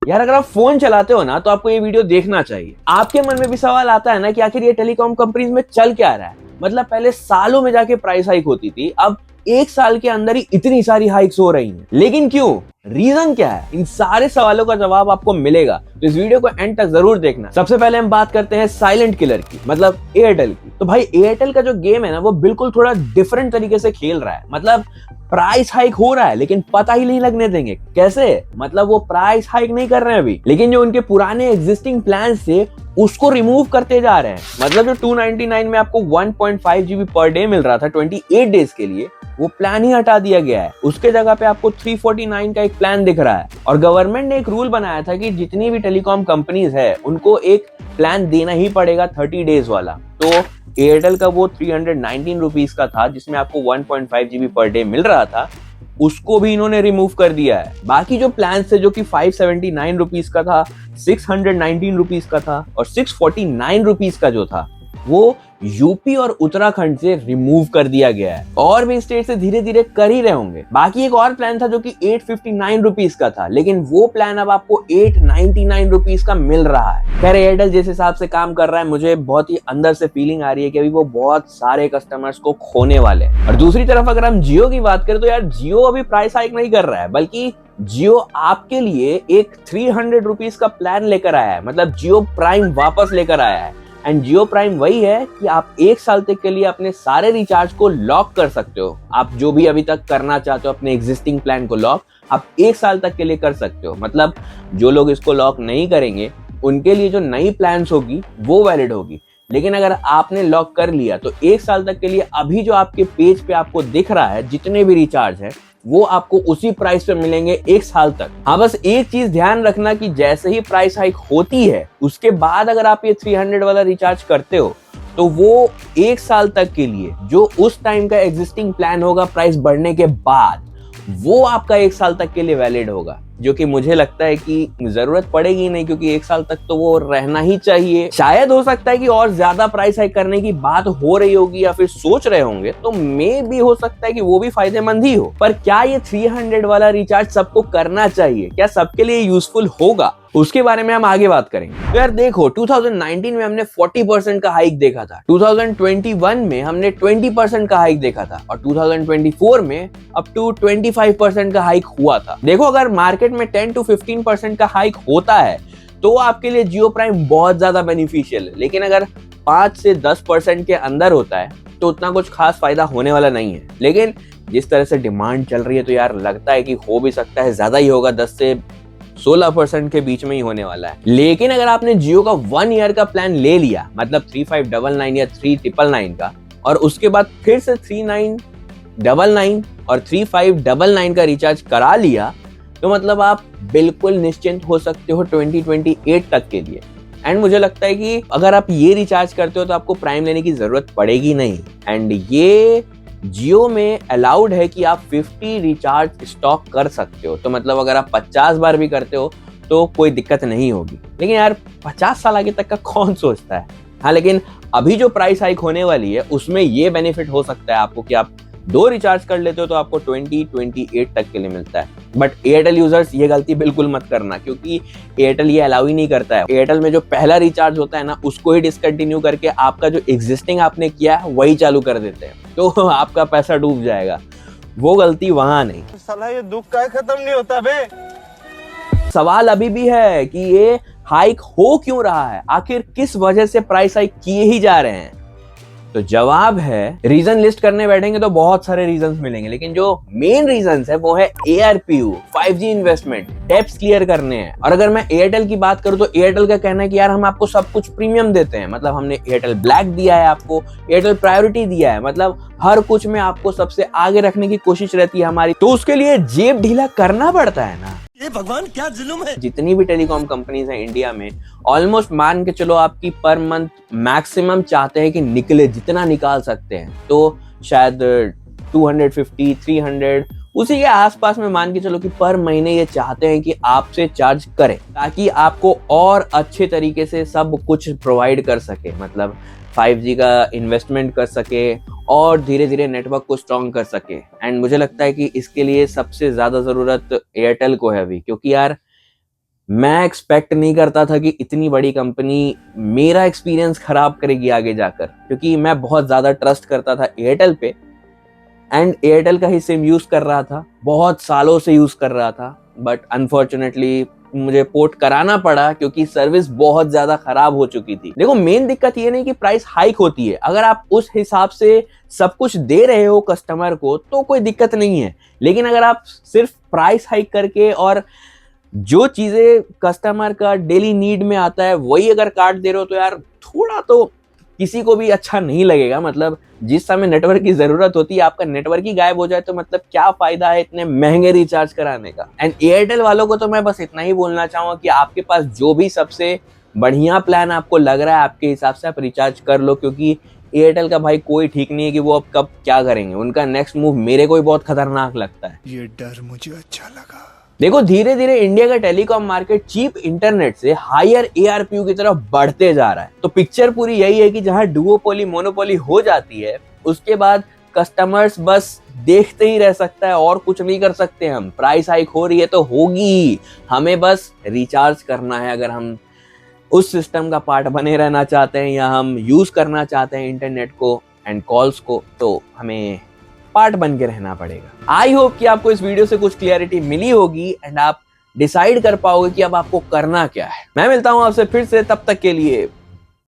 यार अगर आप फोन चलाते हो ना तो आपको ये वीडियो देखना चाहिए। आपके मन में भी सवाल आता है ना कि आखिर ये टेलीकॉम कंपनीज में चल क्या रहा है। मतलब पहले सालों में जाके प्राइस हाइक होती थी, अब एक साल के अंदर ही इतनी सारी हाइक्स हो रही हैं। लेकिन क्यों, रीजन क्या है? इन सारे सवालों का जवाब आपको मिलेगा, तो इस वीडियो को एंड तक जरूर देखना। सबसे पहले हम बात करते हैं साइलेंट किलर की, मतलब एयरटेल की। तो भाई एयरटेल का जो गेम है ना वो बिल्कुल थोड़ा डिफरेंट तरीके से खेल रहा है। मतलब प्राइस हाइक हो रहा है लेकिन पता ही नहीं लगने देंगे। कैसे? मतलब वो प्राइस हाइक नहीं कर रहे हैं अभी, लेकिन जो उनके पुराने एग्जिस्टिंग प्लान थे उसको रिमूव करते जा रहे हैं। मतलब जो 299 में आपको 1.5 GB पर डे मिल रहा था 28 डेज के लिए, वो प्लान ही हटा दिया गया है। उसके जगह पे आपको 349 का एक प्लान दिख रहा है। और गवर्नमेंट ने एक रूल बनाया था कि जितनी भी टेलीकॉम कंपनीज है उनको एक प्लान देना ही पड़ेगा 30 डेज वाला। तो एयरटेल का वो 319 रुपीज का था जिसमें आपको 1.5 GB पर डे मिल रहा था, उसको भी इन्होंने रिमूव कर दिया है। बाकी जो प्लान थे जो कि 579 रुपीज का था, 619 रुपीज का था और 649 रुपीज का जो था, वो यूपी और उत्तराखंड से रिमूव कर दिया गया है। और भी स्टेट से धीरे धीरे कर ही रहे होंगे। बाकी एक और प्लान था जो कि 859 रुपीज का था, लेकिन वो प्लान अब आपको 899 रुपीज का मिल रहा है। खैर एयरटेल जिस हिसाब से काम कर रहा है, मुझे बहुत ही अंदर से फीलिंग आ रही है कि अभी वो बहुत सारे कस्टमर्स को खोने वाले हैं। और दूसरी तरफ अगर हम जियो की बात करें तो यार जियो अभी प्राइस हाइक नहीं कर रहा है, बल्कि जियो आपके लिए एक 300 रुपीज का प्लान लेकर आया है। मतलब जियो प्राइम वापस लेकर आया है। एंड जियो प्राइम वही है कि आप एक साल तक के लिए अपने सारे रिचार्ज को लॉक कर सकते हो। आप जो भी अभी तक करना चाहते हो अपने एग्जिस्टिंग प्लान को लॉक, आप एक साल तक के लिए कर सकते हो। मतलब जो लोग इसको लॉक नहीं करेंगे उनके लिए जो नई प्लान्स होगी वो वैलिड होगी। लेकिन अगर आपने लॉक कर लिया तो एक साल तक के लिए अभी जो आपके पेज पे आपको दिख रहा है जितने भी रिचार्ज है वो आपको उसी प्राइस पे मिलेंगे एक साल तक। हाँ बस एक चीज ध्यान रखना कि जैसे ही प्राइस हाइक होती है उसके बाद अगर आप ये 300 वाला रिचार्ज करते हो तो वो एक साल तक के लिए जो उस टाइम का एग्जिस्टिंग प्लान होगा प्राइस बढ़ने के बाद, वो आपका एक साल तक के लिए वैलिड होगा। जो कि मुझे लगता है कि जरूरत पड़ेगी नहीं, क्योंकि एक साल तक तो वो रहना ही चाहिए। शायद हो सकता है कि और ज्यादा प्राइस हाइक करने की बात हो रही होगी या फिर सोच रहे होंगे, तो मे भी हो सकता है कि वो भी फायदेमंद ही हो। पर क्या ये 300 वाला रिचार्ज सबको करना चाहिए? क्या सबके लिए यूजफुल होगा? उसके बारे में हम आगे बात करेंगे। तो यार देखो 2019 में हमने 40% का हाइक देखा था, 2021 में हमने 20% का हाइक देखा था और 2024 में अप टू 25% का हाइक हुआ था। देखो अगर मार्केट में 10 to 15% का हाइक होता है तो आपके लिए जियो प्राइम बहुत ज्यादा बेनिफिशियल है। लेकिन अगर 5 से 10% के अंदर होता है तो उतना कुछ खास फायदा होने वाला नहीं है। लेकिन जिस तरह से डिमांड चल रही है तो यार लगता है कि हो भी सकता है ज्यादा ही होगा, 10 से 16% के बीच में ही होने वाला है। लेकिन अगर आपने जियो का 1 ईयर का प्लान ले लिया, मतलब 3599 या 3999 का, और उसके बाद फिर से 3999 और 3599 का रिचार्ज करा लिया, तो मतलब आप बिल्कुल निश्चिंत हो सकते हो 2028 तक के लिए। एंड मुझे लगता है कि अगर आप ये रिचार्ज करते हो तो आपको प्राइम लेने की जरूरत पड़ेगी नहीं। एंड ये जियो में अलाउड है कि आप 50 रिचार्ज स्टॉक कर सकते हो। तो मतलब अगर आप 50 बार भी करते हो तो कोई दिक्कत नहीं होगी। लेकिन यार 50 साल आगे तक का कौन सोचता है। हाँ लेकिन अभी जो प्राइस हाइक होने वाली है उसमें ये बेनिफिट हो सकता है आपको कि आप 2 रिचार्ज कर लेते हो तो आपको 2028 तक के लिए मिलता है। बट एयरटेल यूजर्स ये गलती बिल्कुल मत करना, क्योंकि एयरटेल ये अलाउ ही नहीं करता है। एयरटेल में जो पहला रिचार्ज होता है ना उसको ही डिसकंटिन्यू करके आपका जो एग्जिस्टिंग आपने किया है वही चालू कर देते हैं, तो आपका पैसा डूब जाएगा। वो गलती वहां नहीं। साला ये दुख का खत्म नहीं होता बे। सवाल अभी भी है कि ये हाइक हो क्यों रहा है, आखिर किस वजह से प्राइस हाइक किए ही जा रहे हैं। तो जवाब है, रीजन लिस्ट करने बैठेंगे तो बहुत सारे रीजंस मिलेंगे, लेकिन जो मेन रीजंस है वो है ARPU, 5G investment, debts clear करने हैं। और अगर मैं एयरटेल की बात करूं तो एयरटेल का कहना है कि यार हम आपको सब कुछ प्रीमियम देते हैं। मतलब हमने एयरटेल ब्लैक दिया है आपको, एयरटेल प्रायोरिटी दिया है, मतलब हर कुछ में आपको सबसे आगे रखने की कोशिश रहती है हमारी। तो उसके लिए जेब ढीला करना पड़ता है ना। ये भगवान क्या जुल्म है। जितनी भी टेलीकॉम कंपनीज हैं इंडिया में, ऑलमोस्ट मान के चलो आपकी पर मंथ मैक्सिमम चाहते हैं कि निकले जितना निकाल सकते हैं, तो शायद 250, 300 उसी के आसपास में मान के चलो कि पर महीने ये चाहते हैं कि आपसे चार्ज करें, ताकि आपको और अच्छे तरीके से सब कुछ प्रोवाइड कर सके। मतलब 5G का इन्वेस्टमेंट कर सके और धीरे धीरे नेटवर्क को स्ट्रॉन्ग कर सके। एंड मुझे लगता है कि इसके लिए सबसे ज्यादा जरूरत एयरटेल को है अभी, क्योंकि यार मैं एक्सपेक्ट नहीं करता था कि इतनी बड़ी कंपनी मेरा एक्सपीरियंस खराब करेगी आगे जाकर, क्योंकि मैं बहुत ज्यादा ट्रस्ट करता था एयरटेल पे एंड एयरटेल का ही सिम यूज कर रहा था, बहुत सालों से यूज कर रहा था। बट अनफॉर्चुनेटली मुझे पोर्ट कराना पड़ा क्योंकि सर्विस बहुत ज्यादा खराब हो चुकी थी। देखो मेन दिक्कत ये नहीं कि प्राइस हाइक होती है, अगर आप उस हिसाब से सब कुछ दे रहे हो कस्टमर को तो कोई दिक्कत नहीं है, लेकिन अगर आप सिर्फ प्राइस हाइक करके और जो चीजें कस्टमर का डेली नीड में आता है वही अगर काट दे रहे हो तो यार थोड़ा तो किसी को भी अच्छा नहीं लगेगा। मतलब जिस समय नेटवर्क की जरूरत होती है आपका नेटवर्क ही गायब हो जाए तो मतलब क्या फायदा है इतने महंगे रिचार्ज कराने का। एंड एयरटेल वालों को तो मैं बस इतना ही बोलना चाहूंगा कि आपके पास जो भी सबसे बढ़िया प्लान आपको लग रहा है आपके हिसाब से आप रिचार्ज कर लो, क्योंकि एयरटेल का भाई कोई ठीक नहीं है कि वो अब कब क्या करेंगे। उनका नेक्स्ट मूव मेरे को भी बहुत खतरनाक लगता है। ये डर मुझे अच्छा लगा। देखो धीरे धीरे इंडिया का टेलीकॉम मार्केट चीप इंटरनेट से हायर एआरपीयू की तरफ बढ़ते जा रहा है। तो पिक्चर पूरी यही है कि जहां डुओपोली मोनोपोली हो जाती है उसके बाद कस्टमर्स बस देखते ही रह सकता है और कुछ नहीं कर सकते हम। प्राइस हाइक हो रही है तो होगी, हमें बस रिचार्ज करना है। अगर हम उस सिस्टम का पार्ट बने रहना चाहते हैं या हम यूज करना चाहते हैं इंटरनेट को एंड कॉल्स को, तो हमें पार्ट बन के रहना पड़ेगा। आई होप कि आपको इस वीडियो से कुछ क्लियरिटी मिली होगी एंड आप डिसाइड कर पाओगे कि अब आपको करना क्या है। मैं मिलता हूं आपसे फिर से, तब तक के लिए